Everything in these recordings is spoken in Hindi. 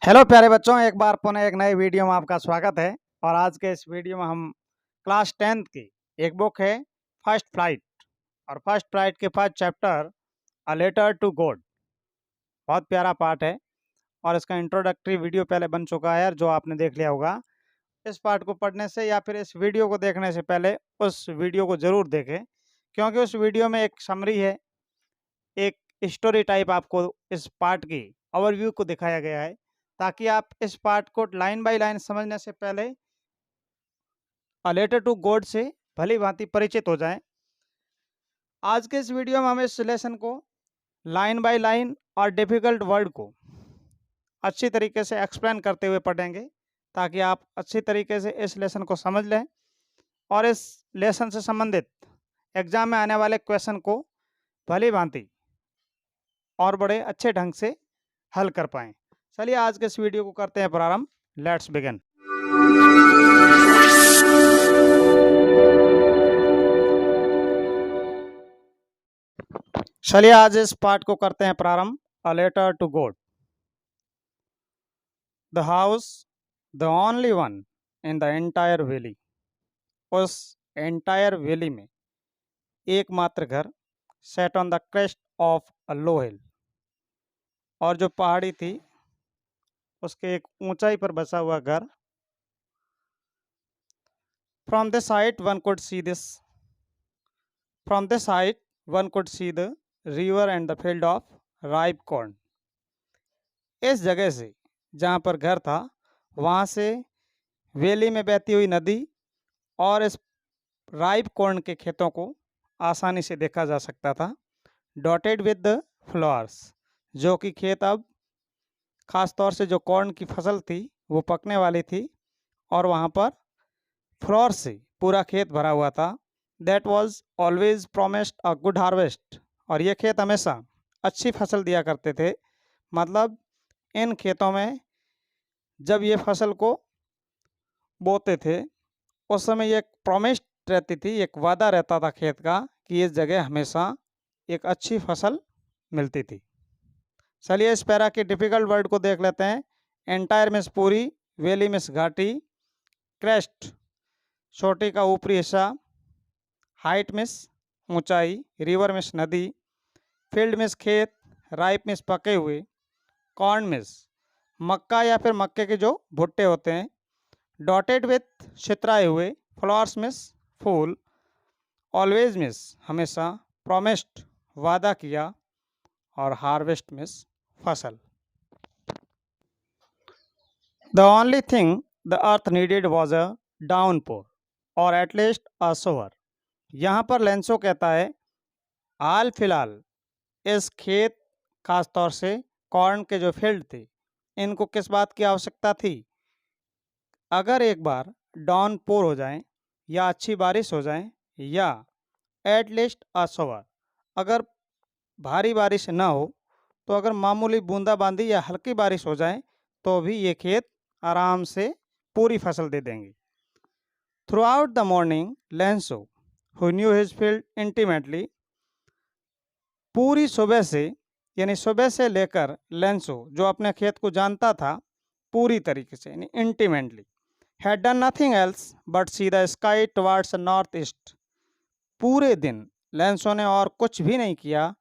हेलो प्यारे बच्चों, एक बार पुनः एक नए वीडियो में आपका स्वागत है। और आज के इस वीडियो में हम क्लास 10th की एक बुक है फर्स्ट फ्लाइट, और फर्स्ट फ्लाइट के first chapter a letter to God, बहुत प्यारा पार्ट है। और इसका इंट्रोडक्टरी वीडियो पहले बन चुका है, जो आपने देख लिया होगा। इस पार्ट को पढ़ने से या फिर इस वीडियो को देखने से पहले उस वीडियो को ज़रूर देखें, क्योंकि उस वीडियो में एक समरी है, एक स्टोरी टाइप आपको इस पार्ट की ओवरव्यू को दिखाया गया है, ताकि आप इस पार्ट को लाइन बाय लाइन समझने से पहले अ लेटर टू गॉड से भली भांति परिचित हो जाएं। आज के इस वीडियो में हम इस लेसन को लाइन बाय लाइन और डिफिकल्ट वर्ड को अच्छी तरीके से एक्सप्लेन करते हुए पढ़ेंगे, ताकि आप अच्छी तरीके से इस लेसन को समझ लें और इस लेसन से संबंधित एग्जाम में आने वाले क्वेश्चन को भली भांति और बड़े अच्छे ढंग से हल कर पाएं। चलिए आज के इस वीडियो को करते हैं प्रारंभ। Let's begin. चलिए आज इस पार्ट को करते हैं प्रारंभ। A letter to God. The house, the only one in the entire valley. उस एंटायर वैली में एकमात्र घर, set on the crest of a low hill, और जो पहाड़ी थी उसके एक ऊंचाई पर बसा हुआ घर। From this height one could see this from this height one could see the river and the field of ripe corn. इस जगह से जहाँ पर घर था, वहाँ से वैली में बहती हुई नदी और इस राइप कॉर्न के खेतों को आसानी से देखा जा सकता था। डॉटेड विद द फ्लावर्स, जो कि खेत अब ख़ास तौर से जो कॉर्न की फसल थी वो पकने वाली थी, और वहाँ पर फ्लावर से पूरा खेत भरा हुआ था। That was always promised a good harvest, और ये खेत हमेशा अच्छी फसल दिया करते थे। मतलब इन खेतों में जब ये फसल को बोते थे उस समय ये एक प्रॉमिस रहती थी, एक वादा रहता था खेत का कि इस जगह हमेशा एक अच्छी फसल मिलती थी। चलिए इस पैरा के डिफिकल्ट वर्ड को देख लेते हैं। एंटायर मिस पूरी, वैली मिस घाटी, क्रेस्ट चोटी का ऊपरी हिस्सा, हाइट मिस ऊंचाई, रिवर मिस नदी, फील्ड मिस खेत, राइप मिस पके हुए, कॉर्न मिस मक्का या फिर मक्के के जो भुट्टे होते हैं, डॉटेड विथ छितराए हुए, फ्लावर्स मिस फूल, ऑलवेज मिस हमेशा, प्रोमिस्ड वादा किया, और हार्वेस्ट मिस फसल। The only thing the earth needed was a downpour और एटलीस्ट अ सोवर। यहाँ पर लेंसो कहता है हाल फिलहाल इस खेत, खास तौर से कॉर्न के जो फील्ड थे, इनको किस बात की आवश्यकता थी? अगर एक बार डाउन पोर हो जाए या अच्छी बारिश हो जाए, या एटलीस्ट अ सोवर अगर भारी बारिश ना हो, तो अगर मामूली बूंदाबांदी या हल्की बारिश हो जाए तो भी ये खेत आराम से पूरी फसल दे देंगे। Throughout the morning Lencho, who knew his field intimately, पूरी सुबह से यानी सुबह से लेकर लेंसो जो अपने खेत को जानता था पूरी तरीके से यानी intimately, had done nothing else but see the sky towards the north east। पूरे दिन लेंसो ने और कुछ भी नहीं किया,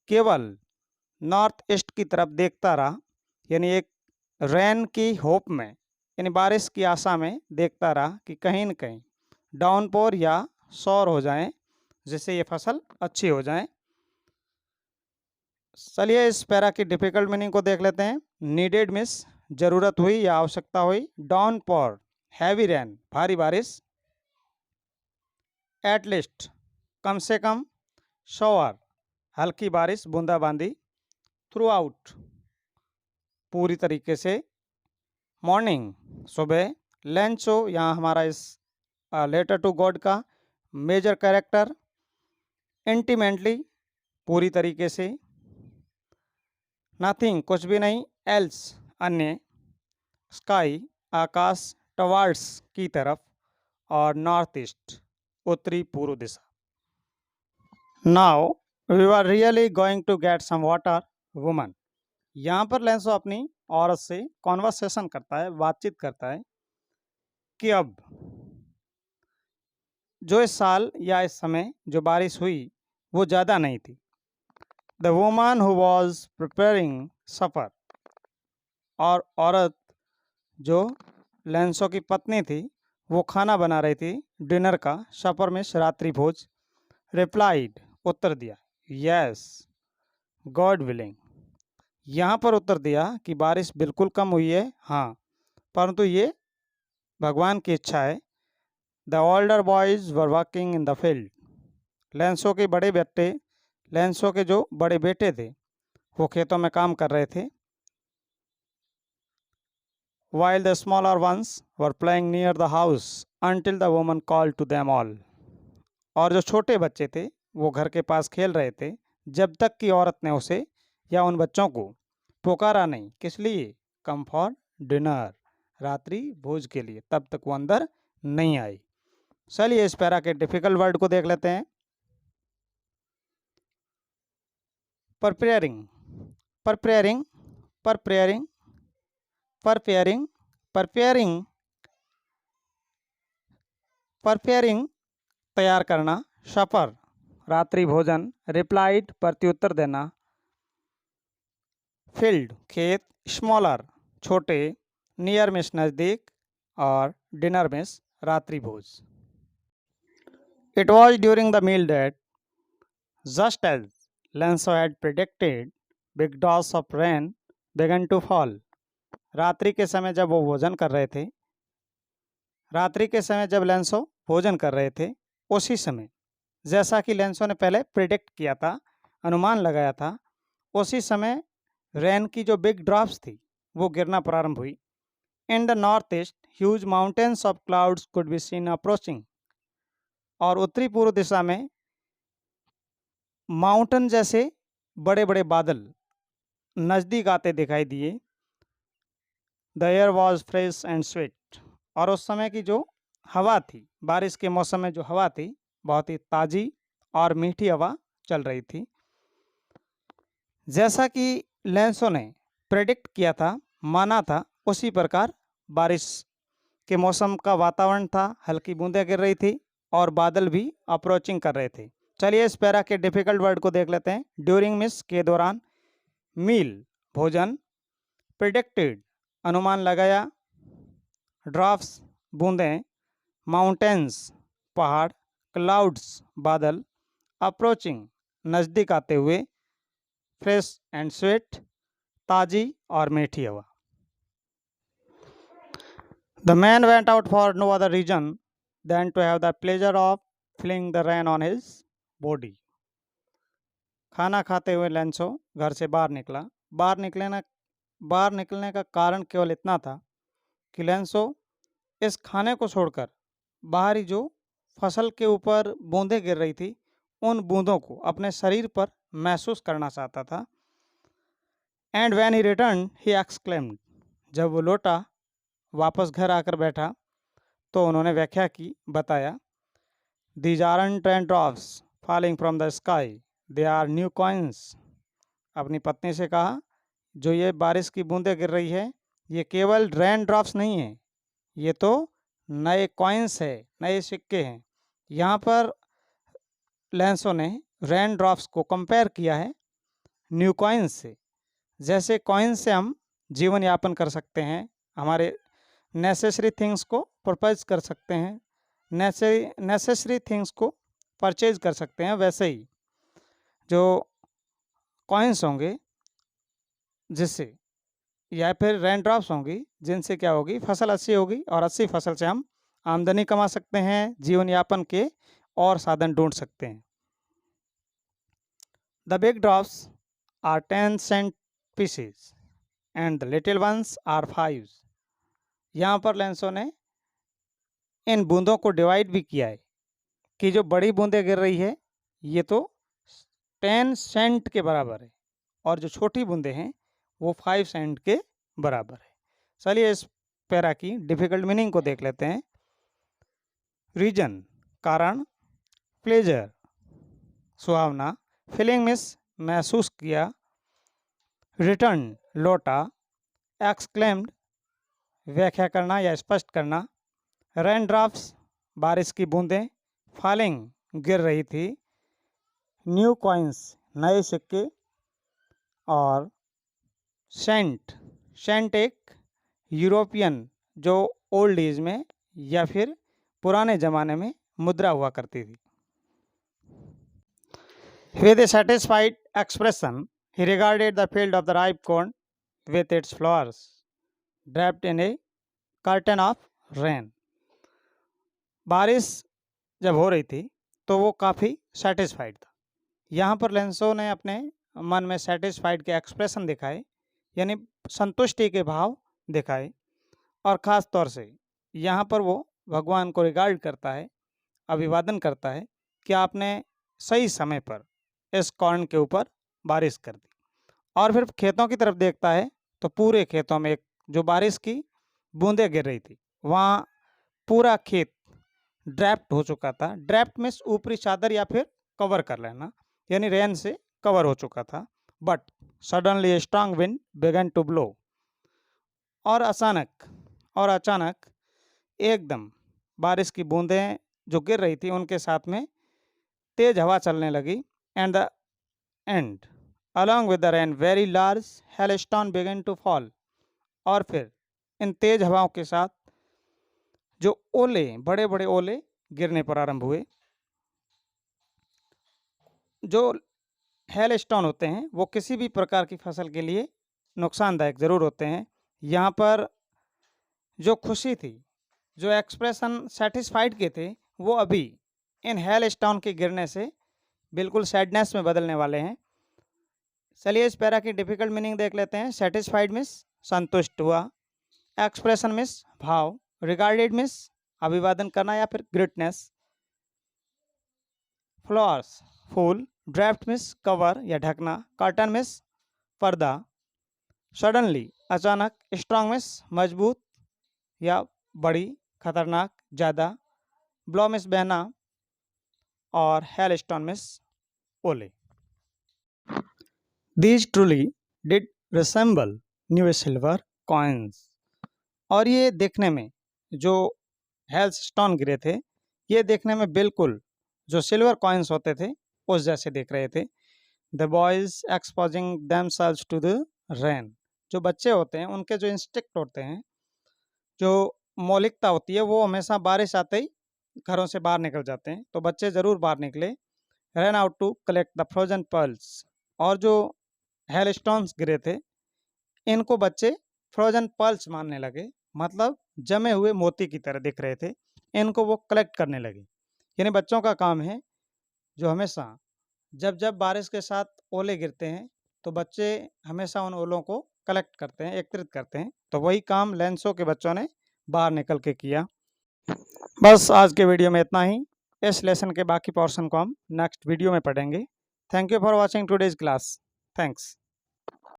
केवल नॉर्थ ईस्ट की तरफ देखता रहा, यानी एक रेन की होप में यानी बारिश की आशा में देखता रहा कि कहीं न कहीं डाउनपोर या शॉर हो जाए, जिससे ये फसल अच्छी हो जाए। चलिए इस पैरा की डिफिकल्ट मीनिंग को देख लेते हैं। नीडेड मिस जरूरत हुई या आवश्यकता हुई, डाउनपोर हैवी रेन भारी बारिश, एटलीस्ट कम से कम, शॉवर हल्की बारिश बूंदाबांदी, थ्रू आउट पूरी तरीके से, मॉर्निंग सुबह, लेंचो यहाँ हमारा इस लेटर टू गॉड का मेजर कैरेक्टर, इंटीमेटली पूरी तरीके से, नथिंग कुछ भी नहीं, एल्स अन्य, स्काई आकाश, टवार्ड्स की तरफ, और नॉर्थ ईस्ट उत्तरी पूर्व दिशा। Now we are really going to get some water woman. यहाँ पर लेंसो अपनी औरत से कॉन्वर्सेशन करता है, बातचीत करता है कि अब जो इस साल या इस समय जो बारिश हुई वो ज़्यादा नहीं थी। The woman who was preparing supper, और औरत जो लेंसो की पत्नी थी वो खाना बना रही थी डिनर का, सफ़र में रात्रि भोज। रिप्लाइड, उत्तर दिया, यस गॉड विलिंग, यहाँ पर उत्तर दिया कि बारिश बिल्कुल कम हुई है, हाँ, परंतु ये भगवान की इच्छा है। The older boys were working in the field, Lencho के बड़े बेटे, लेंसो के जो बड़े बेटे थे वो खेतों में काम कर रहे थे। while the smaller ones were playing near the house until the woman called to them all, और जो छोटे बच्चे थे वो घर के पास खेल रहे थे जब तक कि औरत ने उसे या उन बच्चों को पुकारा नहीं। किस लिए? कम फॉर डिनर, रात्रि भोज के लिए, तब तक वो अंदर नहीं आई। चलिए इस पैरा के डिफिकल्ट वर्ड को देख लेते हैं। Preparing, preparing, preparing, preparing, preparing, preparing तैयार करना, सफर रात्रि भोजन, रिप्लाइड प्रत्युत्तर देना, फील्ड खेत, स्मॉलर छोटे, नियर मिस नज़दीक, और डिनर मिस रात्रि भोज। It was during the meal that just as Lencho had predicted big drops of rain began to fall, रात्रि के समय जब वो भोजन कर रहे थे, रात्रि के समय जब लेंसो भोजन कर रहे थे उसी समय, जैसा कि लेंसो ने पहले प्रिडिक्ट किया था, अनुमान लगाया था, उसी समय रेन की जो बिग ड्रॉप्स थी वो गिरना प्रारंभ हुई। In the north east huge mountains of clouds could be seen approaching, और उत्तरी पूर्व दिशा में माउंटेन जैसे बड़े बड़े बादल नज़दीक आते दिखाई दिए। The air was fresh and sweet, और उस समय की जो हवा थी, बारिश के मौसम में जो हवा थी बहुत ही ताज़ी और मीठी हवा चल रही थी। जैसा कि लेंसो ने प्रेडिक्ट किया था, माना था, उसी प्रकार बारिश के मौसम का वातावरण था, हल्की बूंदें गिर रही थी और बादल भी अप्रोचिंग कर रहे थे। चलिए इस पैरा के डिफिकल्ट वर्ड को देख लेते हैं। ड्यूरिंग मिस के दौरान, मील भोजन, प्रिडिक्टेड अनुमान लगाया, ड्रॉप्स बूंदें, माउंटेन्स पहाड़, क्लाउड्स बादल, अप्रोचिंग नज़दीक आते हुए, फ्रेश एंड स्वीट ताज़ी और मीठी हवा। The man went out for no other reason than to have the pleasure of feeling the rain on his body. खाना खाते हुए लेंसो घर से बाहर निकला। बाहर निकलने का कारण केवल इतना था कि लेंसो इस खाने को छोड़कर बाहरी जो फसल के ऊपर बूंदें गिर रही थी उन बूंदों को अपने शरीर पर महसूस करना चाहता था। And when he return he exclaimed, जब वो लौटा, वापस घर आकर बैठा, तो उन्होंने व्याख्या की, बताया, these aren't rain drops falling from the sky, they are new coins. अपनी पत्नी से कहा, जो ये बारिश की बूंदें गिर रही है ये केवल रेन ड्रॉप्स नहीं है, ये तो नए कॉइन्स है, नए सिक्के हैं। यहाँ पर लेंसो ने रेन ड्रॉप्स को कंपेयर किया है न्यू कॉइन्स से। जैसे कॉइन्स से हम जीवन यापन कर सकते हैं, हमारे नेसेसरी थिंग्स को परचेज कर सकते हैं, नेसेसरी थिंग्स को परचेज कर सकते हैं, वैसे ही जो कॉइन्स होंगे जिससे, या फिर रेन ड्रॉप्स होंगी जिनसे क्या होगी, फसल अच्छी होगी और अच्छी फसल से हम आमदनी कमा सकते हैं, जीवन यापन के और साधन ढूंढ सकते हैं। The big drops are 10 cent pieces and the little ones are 5। यहाँ पर लेंसो ने इन बूंदों को डिवाइड भी किया है कि जो बड़ी बूंदें गिर रही है ये तो 10 सेंट के बराबर है और जो छोटी बूंदें हैं वो 5 सेंट के बराबर है। चलिए इस पैरा की डिफिकल्ट मीनिंग को देख लेते हैं। रीजन कारण, प्लेजर सुहावना, फीलिंग मिस महसूस किया, रिटर्न लौटा, एक्सक्लेम्ड व्याख्या करना या स्पष्ट करना, रेन ड्रॉप्स बारिश की बूंदें, फॉलिंग गिर रही थी, न्यू कॉइन्स नए सिक्के, और सेंट, सेंट एक यूरोपियन जो ओल्ड एज में या फिर पुराने ज़माने में मुद्रा हुआ करती थी। With a satisfied expression, he regarded the field of the ripe corn with its flowers, draped in a curtain of rain. बारिश जब हो रही थी तो वो काफ़ी सेटिस्फाइड था। यहाँ पर लेंसो ने अपने मन में सेटिस्फाइड के एक्सप्रेशन दिखाए, यानी संतुष्टि के भाव दिखाए, और ख़ास तौर से यहाँ पर वो भगवान को रिगार्ड करता है, अभिवादन करता है कि आपने सही समय पर इस कॉर्न के ऊपर बारिश कर दी। और फिर खेतों की तरफ देखता है तो पूरे खेतों में एक जो बारिश की बूंदें गिर रही थी, वहाँ पूरा खेत ड्रैप्ट हो चुका था। ड्रैप्ट मीन्स ऊपरी चादर या फिर कवर कर लेना, यानी रेन से कवर हो चुका था। But suddenly strong wind began to blow, और अचानक एकदम बारिश की बूंदें जो गिर रही थी उनके साथ में तेज हवा चलने लगी। And the end along with the rain very large hailstone began to fall, और फिर इन तेज हवाओं के साथ जो ओले, बड़े बड़े ओले गिरने प्रारंभ हुए। जो हेलस्टोन होते हैं वो किसी भी प्रकार की फसल के लिए नुकसानदायक ज़रूर होते हैं। यहाँ पर जो खुशी थी, जो एक्सप्रेशन सेटिस्फाइड के थे, वो अभी इन हेलस्टोन के गिरने से बिल्कुल सैडनेस में बदलने वाले हैं। चलिए इस पैरा की डिफिकल्ट मीनिंग देख लेते हैं। सेटिस्फाइड मीन्स संतुष्ट हुआ, एक्सप्रेशन मीन्स भाव, रिगार्डेड मीन्स अभिवादन करना या फिर ग्रेटनेस, फ्लावर्स फूल, ड्राफ्ट मीन्स कवर या ढकना, कर्टन मीन्स पर्दा, सडनली अचानक, स्ट्रांग मीन्स मजबूत या बड़ी, खतरनाक, ज़्यादा, ब्लो मीन्स बहना, और हेलस्टोन मीन्स ओले। These truly did resemble new silver coins, और ये देखने में जो हेलस्टोन गिरे थे, ये देखने में बिल्कुल जो सिल्वर कॉइन्स होते थे उस जैसे दिख रहे थे। The boys exposing themselves to the rain, जो बच्चे होते हैं उनके जो इंस्टिक्ट होते हैं, जो मौलिकता होती है, वो हमेशा बारिश आते ही घरों से बाहर निकल जाते हैं। तो बच्चे ज़रूर बाहर निकले। Run out to collect the frozen pearls, और जो हेलस्टोन्स गिरे थे इनको बच्चे फ्रोजन पर्ल्स मानने लगे, मतलब जमे हुए मोती की तरह दिख रहे थे, इनको वो कलेक्ट करने लगे। यानी बच्चों का काम है जो हमेशा जब जब बारिश के साथ ओले गिरते हैं तो बच्चे हमेशा उन ओलों को कलेक्ट करते हैं, एकत्रित करते हैं। तो वही काम लेंसो के बच्चों ने बाहर निकल के किया। बस आज के वीडियो में इतना ही। इस लेसन के बाकी पोर्शन को हम नेक्स्ट वीडियो में पढ़ेंगे। Thank you for watching today's class. Thanks.